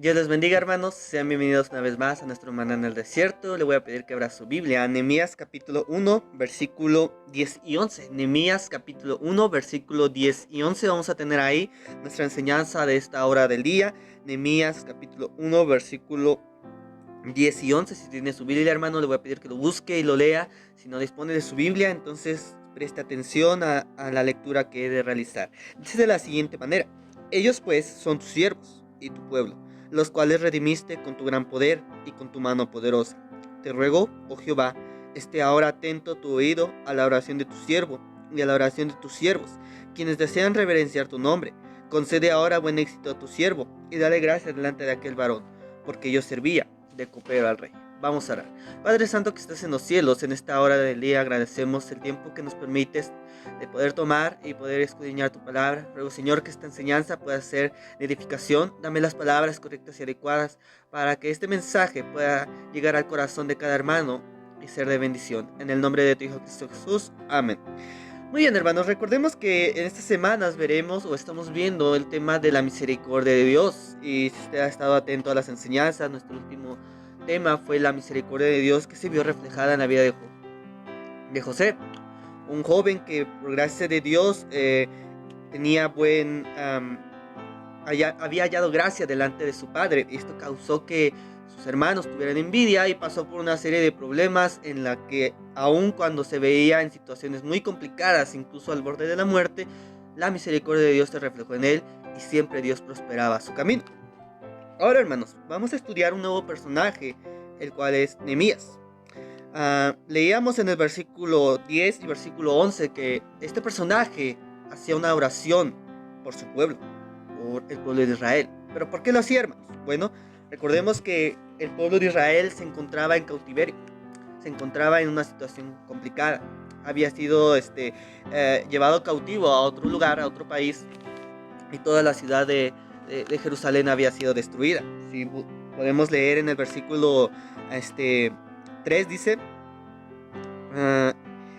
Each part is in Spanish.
Dios les bendiga, hermanos. Sean bienvenidos una vez más a nuestro maná en el desierto. Le voy a pedir que abra su Biblia, Nehemías capítulo 1, versículo 10 y 11. Nehemías capítulo 1, versículo 10 y 11. Vamos a tener ahí nuestra enseñanza de esta hora del día. Nehemías capítulo 1, versículo 10 y 11. Si tiene su Biblia, hermano, le voy a pedir que lo busque y lo lea. Si no dispone de su Biblia, entonces preste atención a la lectura que he de realizar. Dice de la siguiente manera: ellos pues son tus siervos y tu pueblo, los cuales redimiste con tu gran poder y con tu mano poderosa. Te ruego, oh Jehová, esté ahora atento tu oído a la oración de tu siervo y a la oración de tus siervos, quienes desean reverenciar tu nombre. Concede ahora buen éxito a tu siervo y dale gracias delante de aquel varón, porque yo servía de copero al rey. Vamos a orar. Padre Santo que estás en los cielos, en esta hora del día agradecemos el tiempo que nos permites de poder tomar y poder escudriñar tu palabra. Ruego, Señor, que esta enseñanza pueda ser de edificación. Dame las palabras correctas y adecuadas para que este mensaje pueda llegar al corazón de cada hermano y ser de bendición. En el nombre de tu Hijo Cristo Jesús. Amén. Muy bien, hermanos, recordemos que en estas semanas veremos o estamos viendo el tema de la misericordia de Dios. Y si usted ha estado atento a las enseñanzas, nuestro último tema fue la misericordia de Dios que se vio reflejada en la vida de José, un joven que por gracia de Dios tenía había hallado gracia delante de su padre. Esto causó que sus hermanos tuvieran envidia y pasó por una serie de problemas en la que, aun cuando se veía en situaciones muy complicadas, incluso al borde de la muerte, la misericordia de Dios se reflejó en él y siempre Dios prosperaba su camino. Ahora, hermanos, vamos a estudiar un nuevo personaje, el cual es Nehemías. Leíamos en el versículo 10 y versículo 11 que este personaje hacía una oración por su pueblo, por el pueblo de Israel. ¿Pero por qué lo hacía, hermanos? Bueno, recordemos que el pueblo de Israel se encontraba en cautiverio, se encontraba en una situación complicada. Había sido llevado cautivo a otro lugar, a otro país, y toda la ciudad de Jerusalén había sido destruida. Si podemos leer en el versículo 3, dice: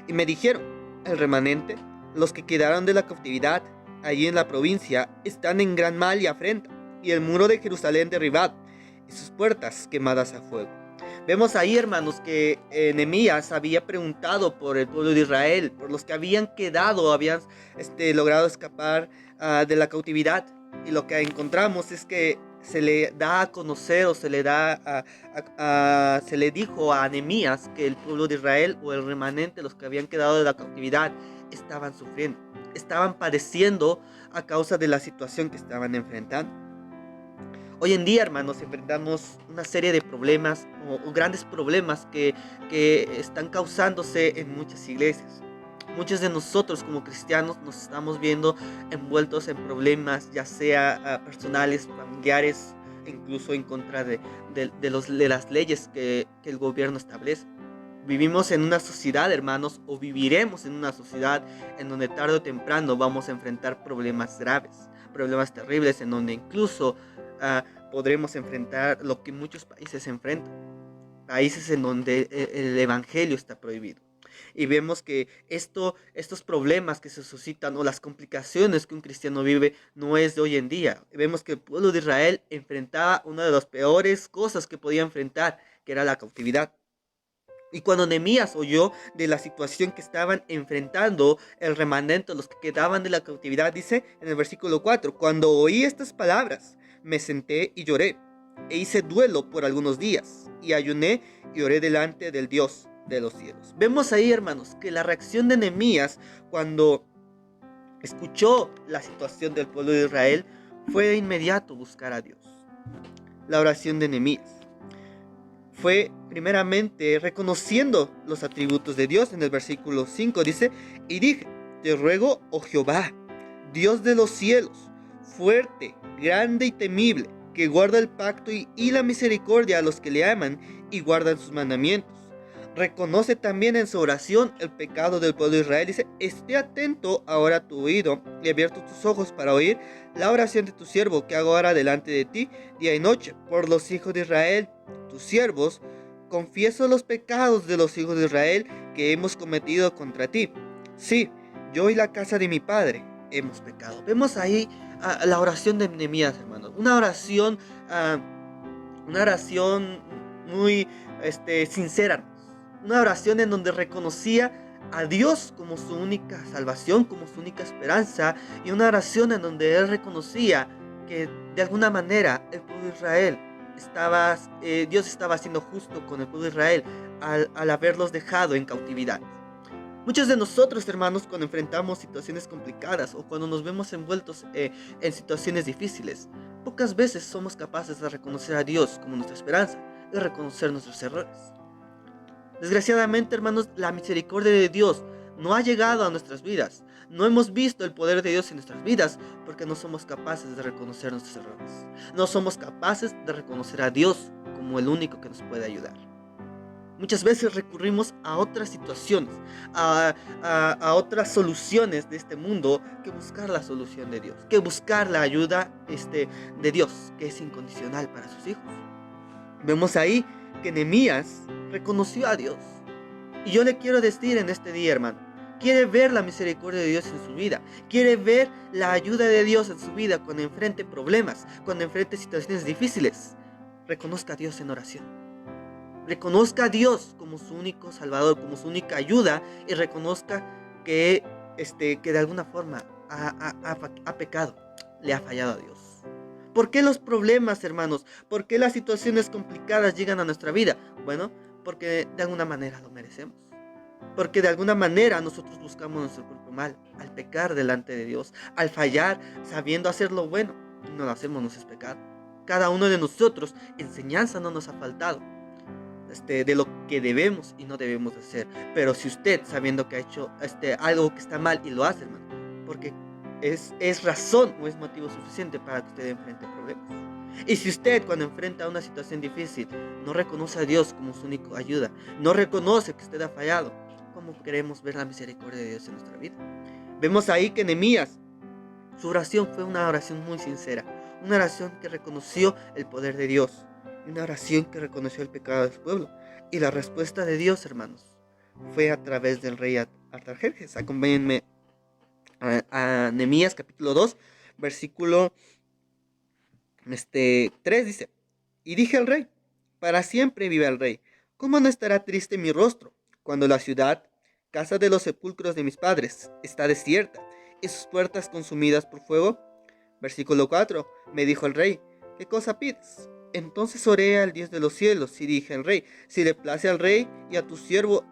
y me dijeron, el remanente, los que quedaron de la cautividad allí en la provincia, están en gran mal y afrenta, y el muro de Jerusalén derribado, y sus puertas quemadas a fuego. Vemos ahí, hermanos, que Nehemías había preguntado por el pueblo de Israel, por los que habían quedado, habían logrado escapar de la cautividad. Y lo que encontramos es que se le da a conocer o se le se le dijo a Nehemías que el pueblo de Israel o el remanente, los que habían quedado de la cautividad, estaban sufriendo, estaban padeciendo a causa de la situación que estaban enfrentando. Hoy en día, hermanos, enfrentamos una serie de problemas o grandes problemas que están causándose en muchas iglesias. Muchos de nosotros como cristianos nos estamos viendo envueltos en problemas, ya sea personales, familiares, incluso en contra de las leyes que el gobierno establece. Vivimos en una sociedad, hermanos, o viviremos en una sociedad en donde tarde o temprano vamos a enfrentar problemas graves, problemas terribles, en donde incluso podremos enfrentar lo que muchos países enfrentan, países en donde el evangelio está prohibido. Y vemos que estos problemas que se suscitan o las complicaciones que un cristiano vive no es de hoy en día. Vemos que el pueblo de Israel enfrentaba una de las peores cosas que podía enfrentar, que era la cautividad. Y cuando Nehemías oyó de la situación que estaban enfrentando el remanente, los que quedaban de la cautividad, dice en el versículo 4, cuando oí estas palabras, me senté y lloré, e hice duelo por algunos días, y ayuné y oré delante del Dios de los cielos. Vemos ahí, hermanos, que la reacción de Nehemías cuando escuchó la situación del pueblo de Israel fue de inmediato buscar a Dios. La oración de Nehemías fue primeramente reconociendo los atributos de Dios. En el versículo 5 dice: y dije, te ruego, oh Jehová, Dios de los cielos, fuerte, grande y temible, que guarda el pacto y la misericordia a los que le aman y guardan sus mandamientos. Reconoce también en su oración el pecado del pueblo de Israel. Dice: esté atento ahora a tu oído y abiertos tus ojos para oír la oración de tu siervo que hago ahora delante de ti día y noche por los hijos de Israel, tus siervos. Confieso los pecados de los hijos de Israel que hemos cometido contra ti. Sí, yo y la casa de mi padre hemos pecado. Vemos ahí la oración de Nehemías, hermanos. una oración muy sincera, una oración en donde reconocía a Dios como su única salvación, como su única esperanza, y una oración en donde él reconocía que de alguna manera el pueblo de Israel Dios estaba siendo justo con el pueblo de Israel al haberlos dejado en cautividad. Muchos de nosotros, hermanos, cuando enfrentamos situaciones complicadas o cuando nos vemos envueltos en situaciones difíciles, pocas veces somos capaces de reconocer a Dios como nuestra esperanza y reconocer nuestros errores. Desgraciadamente, hermanos, la misericordia de Dios no ha llegado a nuestras vidas. No hemos visto el poder de Dios en nuestras vidas porque no somos capaces de reconocer nuestros errores. No somos capaces de reconocer a Dios como el único que nos puede ayudar. Muchas veces recurrimos a otras situaciones, a otras soluciones de este mundo que buscar la solución de Dios, que buscar la ayuda de Dios, que es incondicional para sus hijos. Vemos ahí que Nehemías reconoció a Dios. Y yo le quiero decir en este día, hermano, quiere ver la misericordia de Dios en su vida, quiere ver la ayuda de Dios en su vida cuando enfrente problemas, cuando enfrente situaciones difíciles. Reconozca a Dios en oración. Reconozca a Dios como su único salvador, como su única ayuda, y reconozca que de alguna forma ha pecado, le ha fallado a Dios. ¿Por qué los problemas, hermanos? ¿Por qué las situaciones complicadas llegan a nuestra vida? Bueno, porque de alguna manera lo merecemos. Porque de alguna manera nosotros buscamos nuestro propio mal, al pecar delante de Dios, al fallar sabiendo hacer lo bueno, y no lo hacemos, nos es pecado. Cada uno de nosotros, enseñanza no nos ha faltado. De lo que debemos y no debemos hacer. Pero si usted, sabiendo que ha hecho algo que está mal y lo hace, hermano, porque es razón o es motivo suficiente para que usted enfrente problemas. Y si usted, cuando enfrenta una situación difícil, no reconoce a Dios como su única ayuda, no reconoce que usted ha fallado, ¿cómo queremos ver la misericordia de Dios en nuestra vida? Vemos ahí que Nehemías, su oración fue una oración muy sincera, una oración que reconoció el poder de Dios, una oración que reconoció el pecado del pueblo. Y la respuesta de Dios, hermanos, fue a través del rey Artajerjes. Acompáñenme a Nehemías capítulo 2, versículo 3 dice: y dije al rey, para siempre vive el rey. ¿Cómo no estará triste mi rostro cuando la ciudad, casa de los sepulcros de mis padres, está desierta y sus puertas consumidas por fuego? Versículo 4. Me dijo el rey: ¿qué cosa pides? Entonces oré al Dios de los cielos y dije al rey: si le place al rey y a tu siervo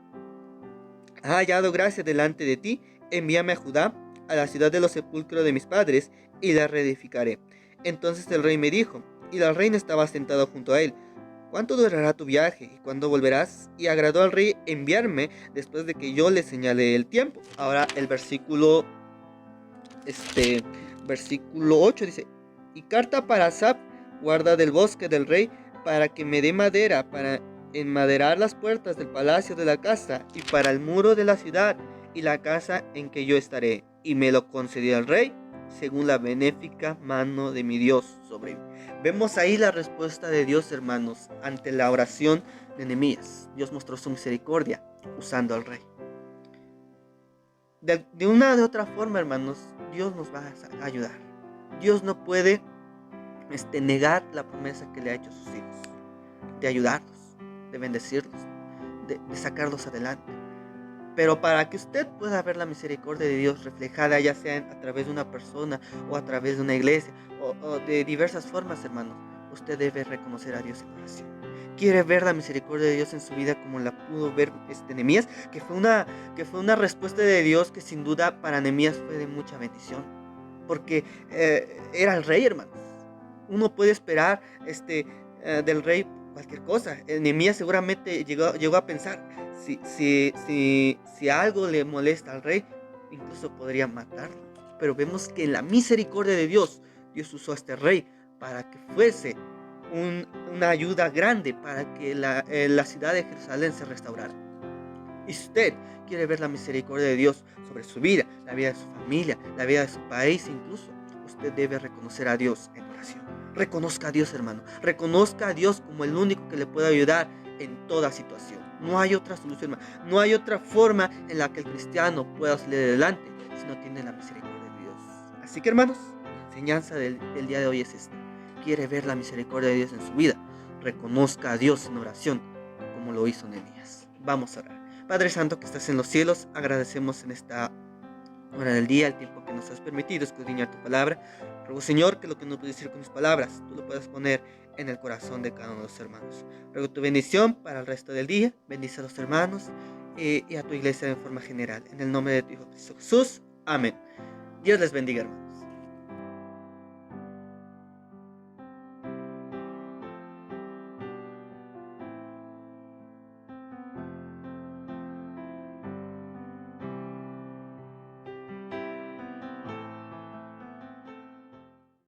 ha hallado gracia delante de ti, envíame a Judá, a la ciudad de los sepulcros de mis padres, y la reedificaré. Entonces el rey me dijo, y la reina estaba sentada junto a él: ¿cuánto durará tu viaje y cuándo volverás? Y agradó al rey enviarme después de que yo le señalé el tiempo. Ahora el versículo 8 dice: y carta para Asaf, guarda del bosque del rey, para que me dé madera para enmaderar las puertas del palacio de la casa y para el muro de la ciudad y la casa en que yo estaré. Y me lo concedió el rey según la benéfica mano de mi Dios sobre mí. Vemos ahí la respuesta de Dios, hermanos, ante la oración de Nehemías. Dios mostró su misericordia usando al rey. De una de otra forma, hermanos, Dios nos va a ayudar. Dios no puede negar la promesa que le ha hecho a sus hijos, de ayudarlos, de bendecirlos, de sacarlos adelante. Pero para que usted pueda ver la misericordia de Dios reflejada, ya sea a través de una persona o a través de una iglesia o de diversas formas, hermanos, usted debe reconocer a Dios en oración. Quiere ver la misericordia de Dios en su vida como la pudo ver Nehemías, que fue una respuesta de Dios que sin duda para Nehemías fue de mucha bendición, porque era el rey, hermanos. Uno puede esperar del rey cualquier cosa. Nehemías seguramente llegó a pensar, si algo le molesta al rey, incluso podría matarlo. Pero vemos que en la misericordia de Dios, Dios usó a este rey para que fuese una ayuda grande para que la ciudad de Jerusalén se restaurara. Y si usted quiere ver la misericordia de Dios sobre su vida, la vida de su familia, la vida de su país incluso, usted debe reconocer a Dios en oración. Reconozca a Dios, hermano. Reconozca a Dios como el único que le puede ayudar en toda situación. No hay otra solución, no hay otra forma en la que el cristiano pueda salir adelante si no tiene la misericordia de Dios. Así que, hermanos, la enseñanza del día de hoy es esta. quiere ver la misericordia de Dios en su vida, reconozca a Dios en oración, como lo hizo Nehemías. Vamos a orar. Padre Santo que estás en los cielos, agradecemos en esta hora del día el tiempo que nos has permitido escudriñar tu palabra. Ruego, Señor, que lo que no puedo decir con mis palabras, tú lo puedas poner en el corazón de cada uno de los hermanos. Ruego tu bendición para el resto del día. Bendice a los hermanos y a tu iglesia de forma general. En el nombre de tu Hijo Cristo Jesús. Amén. Dios les bendiga, hermanos.